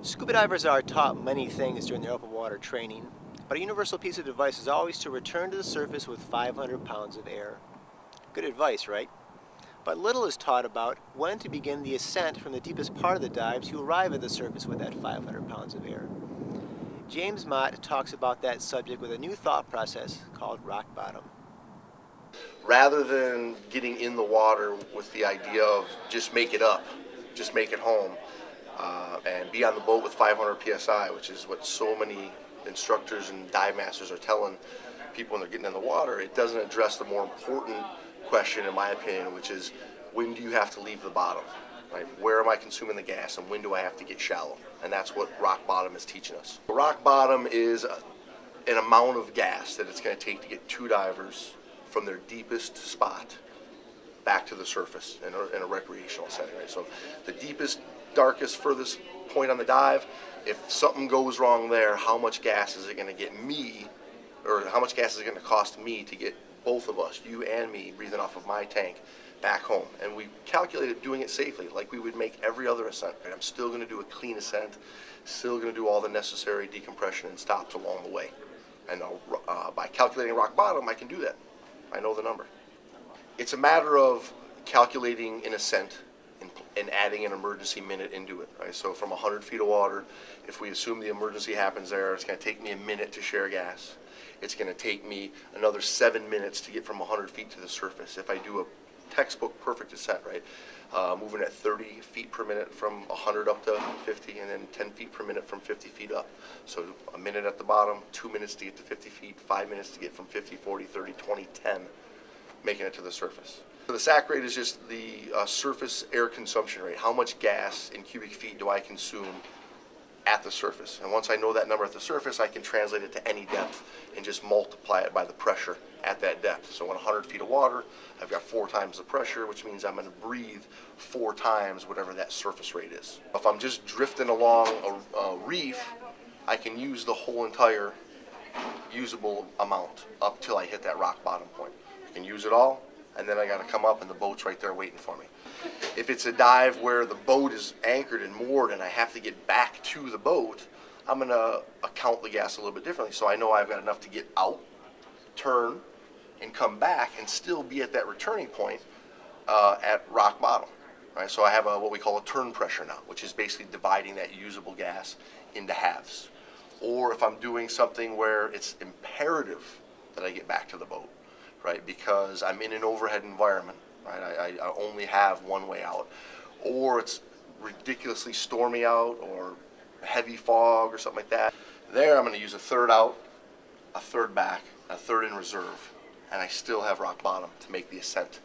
Scuba divers are taught many things during their open water training, but a universal piece of advice is always to return to the surface with 500 pounds of air. Good advice, right? But little is taught about when to begin the ascent from the deepest part of the dive to arrive at the surface with that 500 pounds of air. James Mott talks about that subject with a new thought process called rock bottom. Rather than getting in the water with the idea of just make it up, just make it home, and be on the boat with 500 psi, which is what so many instructors and dive masters are telling people when they're getting in the water, it doesn't address the more important question, in my opinion, which is when do you have to leave the bottom? Right? Where am I consuming the gas, and when do I have to get shallow? And that's what rock bottom is teaching us. Rock bottom is an amount of gas that it's going to take to get two divers from their deepest spot back to the surface in a recreational setting. Right? So the deepest, darkest, furthest point on the dive, if something goes wrong there, how much gas is it going to get me, or how much gas is it going to cost me to get both of us, you and me, breathing off of my tank back home? And we calculated doing it safely, like we would make every other ascent. Right? I'm still going to do a clean ascent, still going to do all the necessary decompression and stops along the way. And by calculating rock bottom, I can do that. I know the number. It's a matter of calculating an ascent and adding an emergency minute into it. Right? So from 100 feet of water, if we assume the emergency happens there, it's going to take me a minute to share gas. It's going to take me another 7 minutes to get from 100 feet to the surface. If I do a textbook perfect ascent, right, moving at 30 feet per minute from 100 up to 50, and then 10 feet per minute from 50 feet up. So a minute at the bottom, 2 minutes to get to 50 feet, 5 minutes to get from 50, 40, 30, 20, 10, making it to the surface. So the SAC rate is just the surface air consumption rate. How much gas in cubic feet do I consume at the surface? And once I know that number at the surface, I can translate it to any depth and just multiply it by the pressure at that depth. So in 100 feet of water, I've got 4 times the pressure, which means I'm going to breathe 4 times whatever that surface rate is. If I'm just drifting along a reef, I can use the whole entire usable amount up till I hit that rock bottom point. I can use it all, and then I got to come up and the boat's right there waiting for me. If it's a dive where the boat is anchored and moored and I have to get back to the boat, I'm going to account the gas a little bit differently. So I know I've got enough to get out, turn, and come back and still be at that returning point at rock bottom. Right? So I have what we call a turn pressure now, which is basically dividing that usable gas into halves. Or if I'm doing something where it's imperative that I get back to the boat, right, because I'm in an overhead environment, right, I only have one way out, or it's ridiculously stormy out or heavy fog or something like that, there I'm going to use a third out, a third back, a third in reserve, and I still have rock bottom to make the ascent